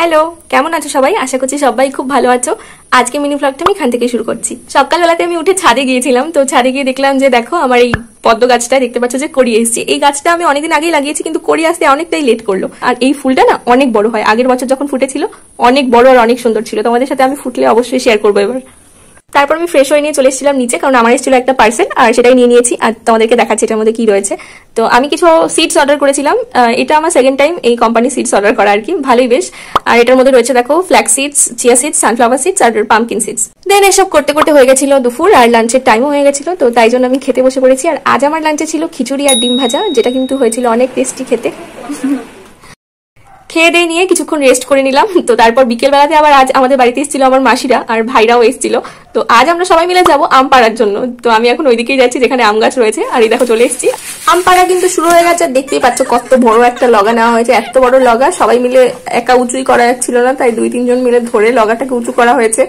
Hello, কেমন আছো সবাই? আশা করছি সবাই খুব ভালো আছো। আজকে মিনি ব্লগটা আমি এখান থেকে শুরু করছি। সকালবেলাতে আমি উঠে ছাদে গিয়েছিলাম, তো ছাদে গিয়ে দেখলাম যে দেখো আমার এই পদ্ম গাছটা দেখতে পাচ্ছ যে কড়ি এসেছে। এই গাছটা আমি অনেকদিন আগেই লাগিয়েছি, কিন্তু কড়ি আসতে অনেকটাই লেট করলো। আর এই ফুলটা না অনেক বড় হয়, আগের বছর যখন ফুটেছিল অনেক বড় আর অনেক সুন্দর ছিল। তোমাদের সাথে আমি ফুটলে অবশ্যই শেয়ার করবো এবার। তারপর আমি ফ্রেশ হয়ে নিয়ে চলে এসেছিলাম নিচে, কারণ আমার এসেছিল একটা পার্সেল আর সেটাই নিয়ে নিয়েছি আর তোমাদেরকে দেখাচ্ছি এটার মধ্যে কি রয়েছে। তো আমি কিছু সিডস অর্ডার করেছিলাম, এটা আমার সেকেন্ড টাইম এই কোম্পানি সিডস অর্ডার করা আর কি, ভালোই বেশ। আর এটার মধ্যে রয়েছে দেখো flax seeds, chia seeds, sunflower seeds আর পাম্পকিন সিডস। দেন এসব করতে করতে হয়ে গেছিল দুপুর, আর লাঞ্চের টাইমও হয়ে গেছিল, তো তাই জন্য আমি খেতে বসে পড়েছি। আর আজ আমার লাঞ্চে ছিল খিচুড়ি আর ডিম ভাজা, যেটা কিন্তু হয়েছিল অনেক টেস্টি খেতে। খেয়ে দিয়ে নিয়ে কিছুক্ষণ রেস্ট করে নিলাম। তো তারপর বিকেল বেলাতে আবার আজ আমাদের বাড়িতে এসেছিল আমার মাসিরা আর ভাইরাও এসেছিল। তো আজ আমরা সবাই মিলে যাব আম পাড়ার জন্য। তো আমি এখন ওইদিকেই যাচ্ছি যেখানে আম গাছ রয়েছে। আর এই দেখো চলে এসেছি, আম পাড়া কিন্তু শুরু হয়ে গেছে। দেখতেই পাচ্ছ কত বড় একটা লগা নেওয়া হয়েছে, এত বড় লগা সবাই মিলে একা উঁচুই করা যাচ্ছিল না, তাই 2-3 জন মিলে ধরে লগাটাকে উঁচু করা হয়েছে।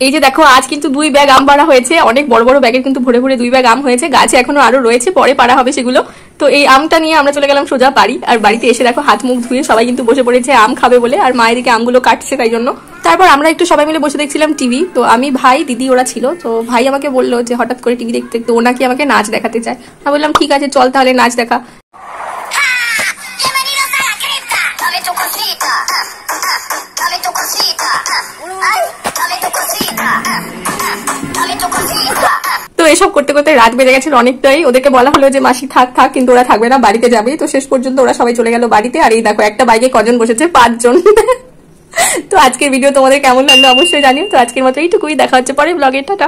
এই যে দেখো আজ কিন্তু 2 ব্যাগ আম পাড়া হয়েছে, অনেক বড় বড় ব্যাগের কিন্তু ভরে ভরে 2 ব্যাগ আম হয়েছে। গাছে এখনো আরো রয়েছে, পরে পাড়া হবে সেগুলো। তো এই আমটা নিয়ে আমরা চলে গেলাম সোজা বাড়ি। আর বাড়িতে এসে দেখো হাত মুখ ধুয়ে সবাই কিন্তু বসে পড়েছে আম খাবে বলে, আর মায়ের দিকে আমগুলো কাটছে তাই জন্য। তারপর আমরা একটু সবাই মিলে বসে দেখছিলাম টিভি। তো আমি, ভাই, দিদি ওরা ছিল। তো ভাই আমাকে বললো যে হঠাৎ করে টিভি দেখতে দেখতে ও নাকি আমাকে নাচ দেখাতে চায়। আমি বললাম ঠিক আছে চল তাহলে নাচ দেখা। তো এসব করতে করতে রাত বেজে গেছিল অনেকটাই। ওদেরকে বলা হলো যে মাসি থাক থাক, কিন্তু ওরা থাকবে না, বাড়িতে যাবে। তো শেষ পর্যন্ত ওরা সবাই চলে গেল বাড়িতে। আর এই দেখো একটা বাইকে কজন বসেছে, 5 জন। তো আজকের ভিডিও তোমাদের কেমন লাগলো অবশ্যই জানিও। তো আজকের মতো এইটুকুই, দেখা হচ্ছে পরে ব্লগে, টাটা।